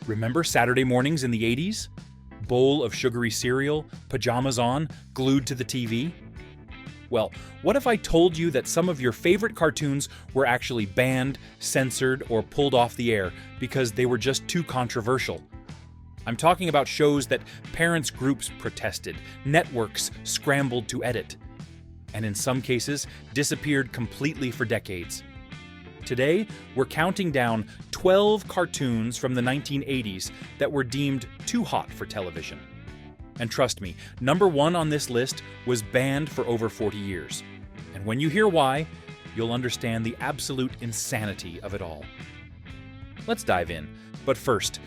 Remember Saturday mornings in the 80s? Bowl of sugary cereal, pajamas on, glued to the TV? Well, what if I told you that some of your favorite cartoons were actually banned, censored, or pulled off the air because they were just too controversial? I'm talking about shows that parents' groups protested, networks scrambled to edit, and in some cases disappeared completely for decades. Today, we're counting down 12 cartoons from the 1980s that were deemed too hot for television. And trust me, number one on this list was banned for over 40 years. And when you hear why, you'll understand the absolute insanity of it all. Let's dive in. But first,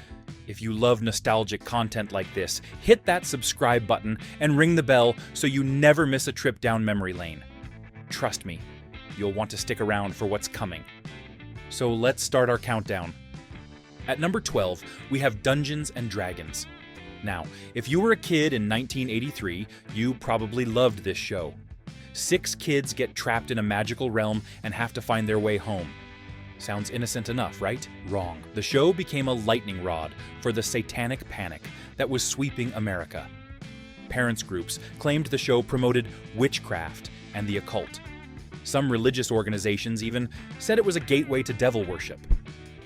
if you love nostalgic content like this, hit that subscribe button and ring the bell so you never miss a trip down memory lane. Trust me, you'll want to stick around for what's coming. So let's start our countdown. At number 12, we have Dungeons and Dragons. Now, if you were a kid in 1983, you probably loved this show. 6 kids get trapped in a magical realm and have to find their way home. Sounds innocent enough, right? Wrong. The show became a lightning rod for the Satanic Panic that was sweeping America. Parents' groups claimed the show promoted witchcraft and the occult. Some religious organizations even said it was a gateway to devil worship.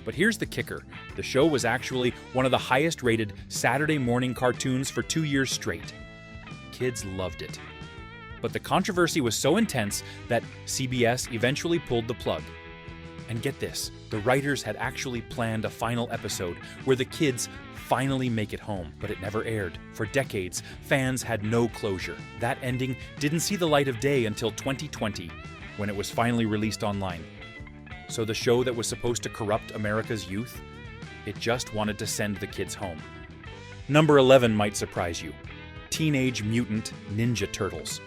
But here's the kicker. The show was actually one of the highest-rated Saturday morning cartoons for 2 years straight. Kids loved it. But the controversy was so intense that CBS eventually pulled the plug. And get this, the writers had actually planned a final episode where the kids finally make it home, but it never aired. For decades, fans had no closure. That ending didn't see the light of day until 2020, when it was finally released online. So the show that was supposed to corrupt America's youth, it just wanted to send the kids home. Number 11 might surprise you. Teenage Mutant Ninja Turtles.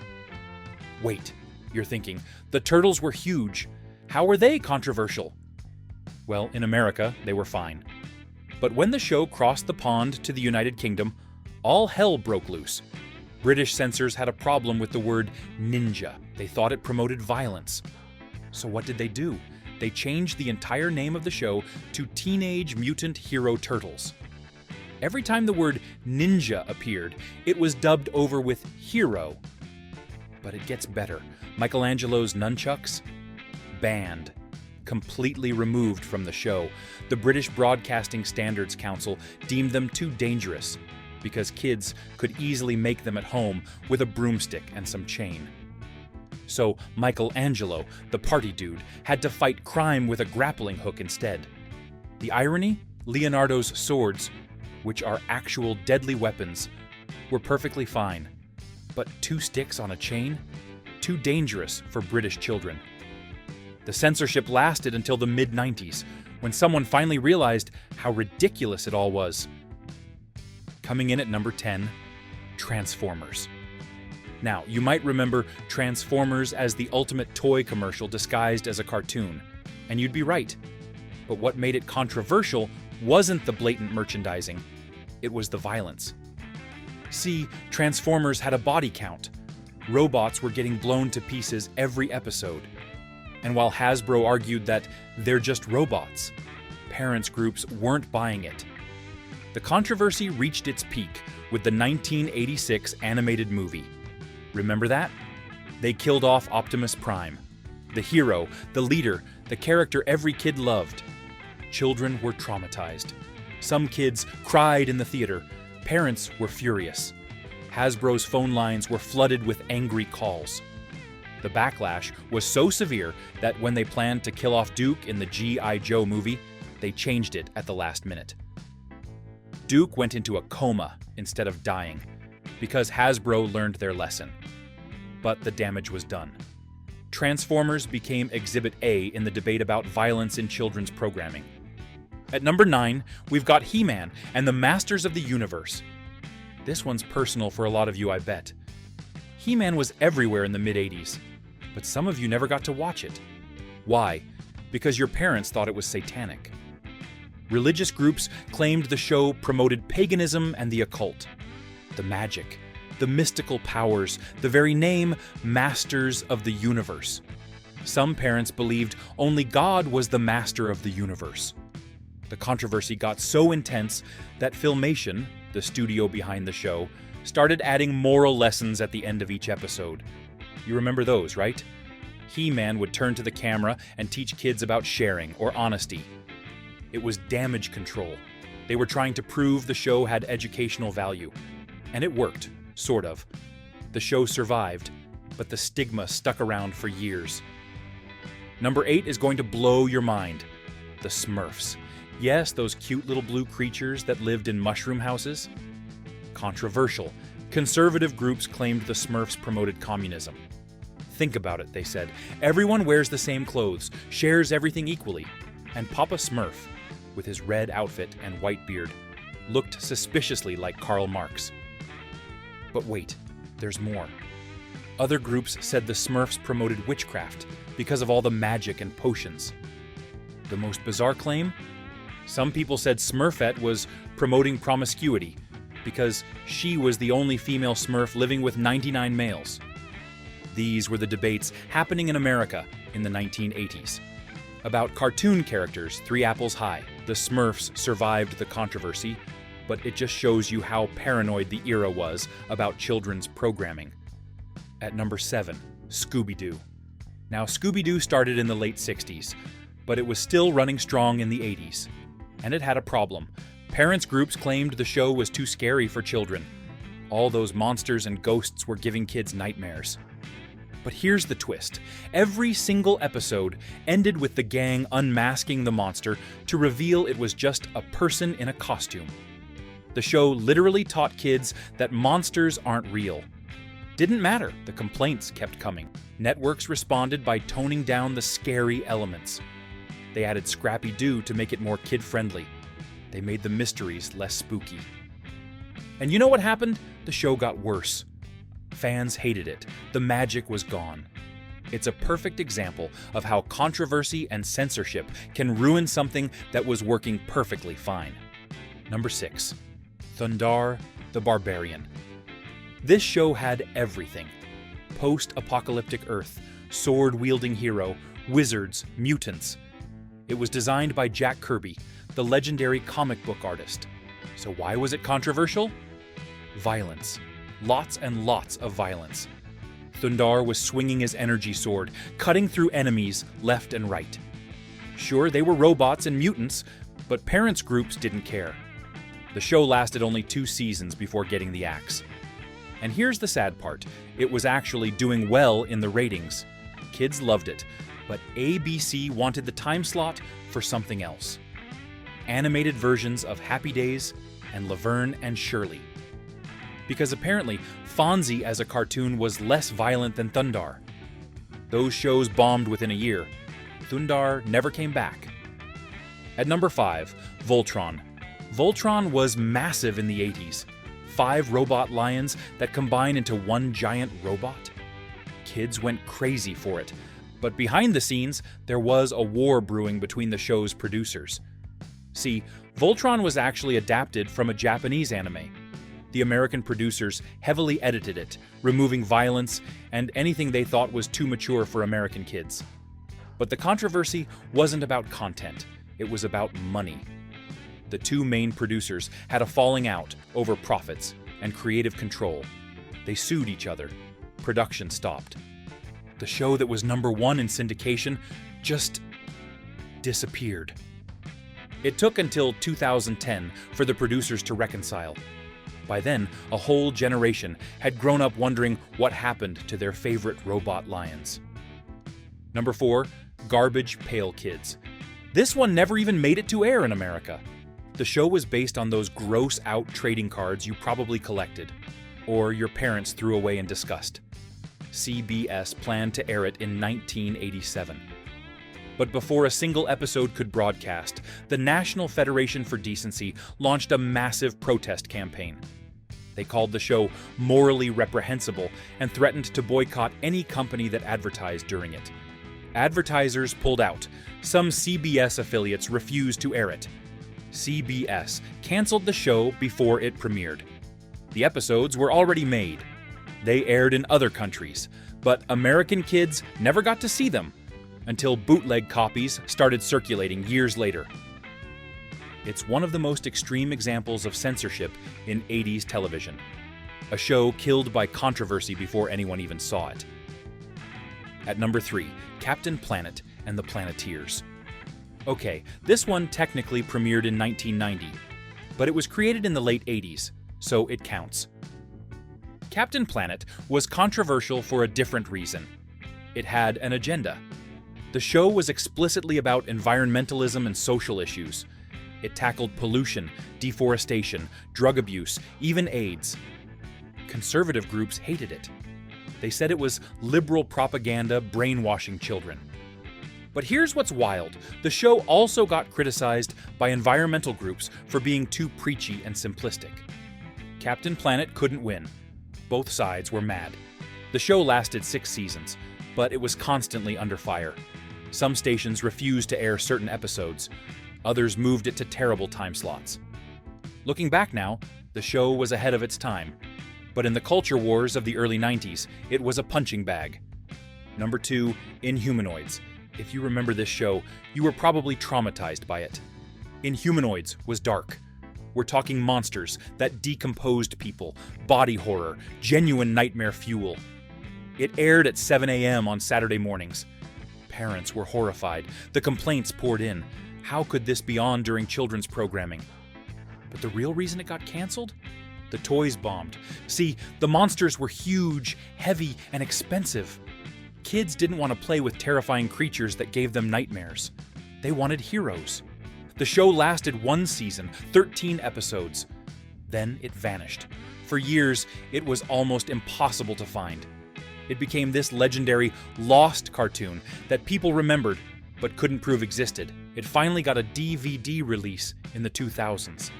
Wait, you're thinking, the Turtles were huge. How were they controversial? Well, in America, they were fine. But when the show crossed the pond to the United Kingdom, all hell broke loose. British censors had a problem with the word ninja. They thought it promoted violence. So what did they do? They changed the entire name of the show to Teenage Mutant Hero Turtles. Every time the word ninja appeared, it was dubbed over with hero. But it gets better. Michelangelo's nunchucks? Banned. Completely removed from the show. The British Broadcasting Standards Council deemed them too dangerous because kids could easily make them at home with a broomstick and some chain. So Michelangelo, the party dude, had to fight crime with a grappling hook instead. The irony? Leonardo's swords, which are actual deadly weapons, were perfectly fine. But 2 sticks on a chain? Too dangerous for British children. The censorship lasted until the mid-90s, when someone finally realized how ridiculous it all was. Coming in at number 10, Transformers. Now, you might remember Transformers as the ultimate toy commercial disguised as a cartoon, and you'd be right. But what made it controversial wasn't the blatant merchandising, it was the violence. See, Transformers had a body count. Robots were getting blown to pieces every episode. And while Hasbro argued that they're just robots, parents' groups weren't buying it. The controversy reached its peak with the 1986 animated movie. Remember that? They killed off Optimus Prime. The hero, the leader, the character every kid loved. Children were traumatized. Some kids cried in the theater. Parents were furious. Hasbro's phone lines were flooded with angry calls. The backlash was so severe that when they planned to kill off Duke in the G.I. Joe movie, they changed it at the last minute. Duke went into a coma instead of dying, because Hasbro learned their lesson. But the damage was done. Transformers became Exhibit A in the debate about violence in children's programming. At number 9, we've got He-Man and the Masters of the Universe. This one's personal for a lot of you, I bet. He-Man was everywhere in the mid-80s, but some of you never got to watch it. Why? Because your parents thought it was satanic. Religious groups claimed the show promoted paganism and the occult. The magic, the mystical powers, the very name Masters of the Universe. Some parents believed only God was the master of the universe. The controversy got so intense that Filmation, the studio behind the show, started adding moral lessons at the end of each episode. You remember those, right? He-Man would turn to the camera and teach kids about sharing or honesty. It was damage control. They were trying to prove the show had educational value. And it worked, sort of. The show survived, but the stigma stuck around for years. Number 8 is going to blow your mind. The Smurfs. Yes, those cute little blue creatures that lived in mushroom houses. Controversial. Conservative groups claimed the Smurfs promoted communism. Think about it, they said. Everyone wears the same clothes, shares everything equally. And Papa Smurf, with his red outfit and white beard, looked suspiciously like Karl Marx. But wait, there's more. Other groups said the Smurfs promoted witchcraft because of all the magic and potions. The most bizarre claim? Some people said Smurfette was promoting promiscuity because she was the only female Smurf living with 99 males. These were the debates happening in America in the 1980s. About cartoon characters 3 apples high, the Smurfs survived the controversy, but it just shows you how paranoid the era was about children's programming. At number 7, Scooby-Doo. Now, Scooby-Doo started in the late 60s, but it was still running strong in the 80s. And it had a problem. Parents' groups claimed the show was too scary for children. All those monsters and ghosts were giving kids nightmares. But here's the twist. Every single episode ended with the gang unmasking the monster to reveal it was just a person in a costume. The show literally taught kids that monsters aren't real. Didn't matter, the complaints kept coming. Networks responded by toning down the scary elements. They added Scrappy-Doo to make it more kid-friendly. They made the mysteries less spooky. And you know what happened? The show got worse. Fans hated it. The magic was gone. It's a perfect example of how controversy and censorship can ruin something that was working perfectly fine. Number 6. Thundar the Barbarian. This show had everything. Post-apocalyptic Earth, sword-wielding hero, wizards, mutants. It was designed by Jack Kirby, the legendary comic book artist. So why was it controversial? Violence. Lots and lots of violence. Thundar was swinging his energy sword, cutting through enemies left and right. Sure, they were robots and mutants, but parents' groups didn't care. The show lasted only 2 seasons before getting the axe. And here's the sad part. It was actually doing well in the ratings. Kids loved it, but ABC wanted the time slot for something else. Animated versions of Happy Days and Laverne and Shirley. Because apparently, Fonzie as a cartoon was less violent than Thundar. Those shows bombed within a year. Thundar never came back. At number 5, Voltron. Voltron was massive in the 80s. 5 robot lions that combine into one giant robot. Kids went crazy for it. But behind the scenes, there was a war brewing between the show's producers. See, Voltron was actually adapted from a Japanese anime. The American producers heavily edited it, removing violence and anything they thought was too mature for American kids. But the controversy wasn't about content, it was about money. The 2 main producers had a falling out over profits and creative control. They sued each other. Production stopped. The show that was number 1 in syndication just disappeared. It took until 2010 for the producers to reconcile. By then, a whole generation had grown up wondering what happened to their favorite robot lions. Number 4, Garbage Pail Kids. This one never even made it to air in America. The show was based on those gross-out trading cards you probably collected, or your parents threw away in disgust. CBS planned to air it in 1987. But before a single episode could broadcast, the National Federation for Decency launched a massive protest campaign. They called the show morally reprehensible and threatened to boycott any company that advertised during it. Advertisers pulled out. Some CBS affiliates refused to air it. CBS canceled the show before it premiered. The episodes were already made. They aired in other countries, but American kids never got to see them until bootleg copies started circulating years later. It's one of the most extreme examples of censorship in 80s television. A show killed by controversy before anyone even saw it. At number 3, Captain Planet and the Planeteers. Okay, this one technically premiered in 1990, but it was created in the late 80s, so it counts. Captain Planet was controversial for a different reason. It had an agenda. The show was explicitly about environmentalism and social issues. It tackled pollution, deforestation, drug abuse, even AIDS. Conservative groups hated it. They said it was liberal propaganda brainwashing children. But here's what's wild. The show also got criticized by environmental groups for being too preachy and simplistic. Captain Planet couldn't win. Both sides were mad. The show lasted 6 seasons, but it was constantly under fire. Some stations refused to air certain episodes. Others moved it to terrible time slots. Looking back now, the show was ahead of its time. But in the culture wars of the early 90s, it was a punching bag. Number 2, Inhumanoids. If you remember this show, you were probably traumatized by it. Inhumanoids was dark. We're talking monsters that decomposed people, body horror, genuine nightmare fuel. It aired at 7 a.m. on Saturday mornings. Parents were horrified. The complaints poured in. How could this be on during children's programming? But the real reason it got canceled? The toys bombed. See, the monsters were huge, heavy, and expensive. Kids didn't want to play with terrifying creatures that gave them nightmares. They wanted heroes. The show lasted 1 season, 13 episodes. Then it vanished. For years, it was almost impossible to find. It became this legendary lost cartoon that people remembered but couldn't prove existed. It finally got a DVD release in the 2000s.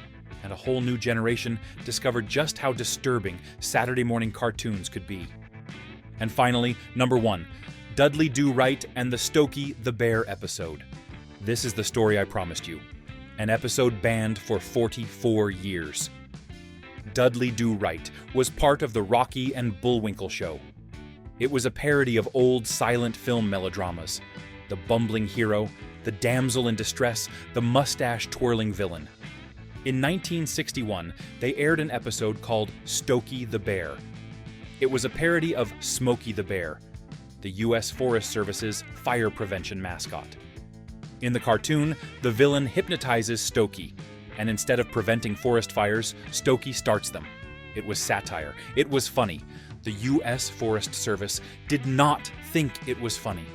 And a whole new generation discovered just how disturbing Saturday morning cartoons could be. And finally, number 1, Dudley Do-Right and the Stokey the Bear episode. This is the story I promised you. An episode banned for 44 years. Dudley Do-Right was part of the Rocky and Bullwinkle show. It was a parody of old silent film melodramas. The bumbling hero, the damsel in distress, the mustache-twirling villain. In 1961, they aired an episode called Stokey the Bear. It was a parody of Smokey the Bear, the U.S. Forest Service's fire prevention mascot. In the cartoon, the villain hypnotizes Stokey, and instead of preventing forest fires, Stokey starts them. It was satire. It was funny. The U.S. Forest Service did not think it was funny.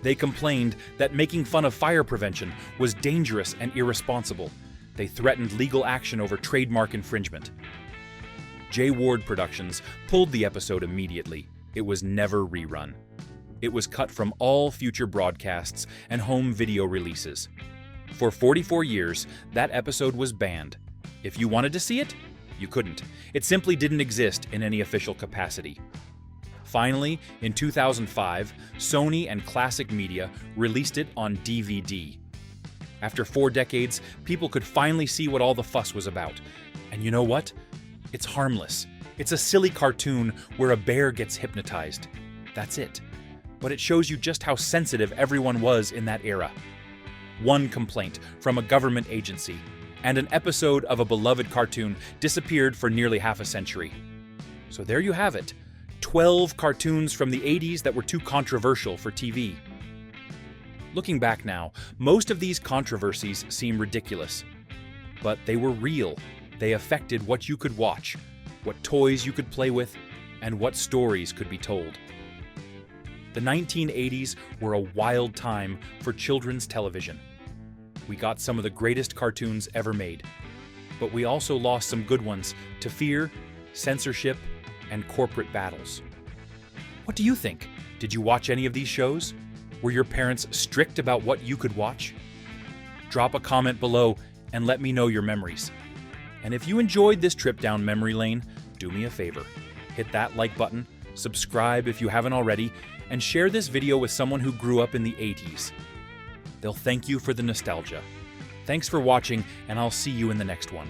They complained that making fun of fire prevention was dangerous and irresponsible. They threatened legal action over trademark infringement. J. Ward Productions pulled the episode immediately. It was never rerun. It was cut from all future broadcasts and home video releases. For 44 years, that episode was banned. If you wanted to see it, you couldn't. It simply didn't exist in any official capacity. Finally, in 2005, Sony and Classic Media released it on DVD. After 4 decades, people could finally see what all the fuss was about. And you know what? It's harmless. It's a silly cartoon where a bear gets hypnotized. That's it. But it shows you just how sensitive everyone was in that era. 1 complaint from a government agency, and an episode of a beloved cartoon disappeared for nearly half a century. So there you have it. 12 cartoons from the 80s that were too controversial for TV. Looking back now, most of these controversies seem ridiculous. But they were real. They affected what you could watch, what toys you could play with, and what stories could be told. The 1980s were a wild time for children's television. We got some of the greatest cartoons ever made, but we also lost some good ones to fear, censorship, and corporate battles. What do you think? Did you watch any of these shows? Were your parents strict about what you could watch? Drop a comment below and let me know your memories. And if you enjoyed this trip down memory lane, do me a favor. Hit that like button, subscribe if you haven't already, and share this video with someone who grew up in the 80s. They'll thank you for the nostalgia. Thanks for watching, and I'll see you in the next one.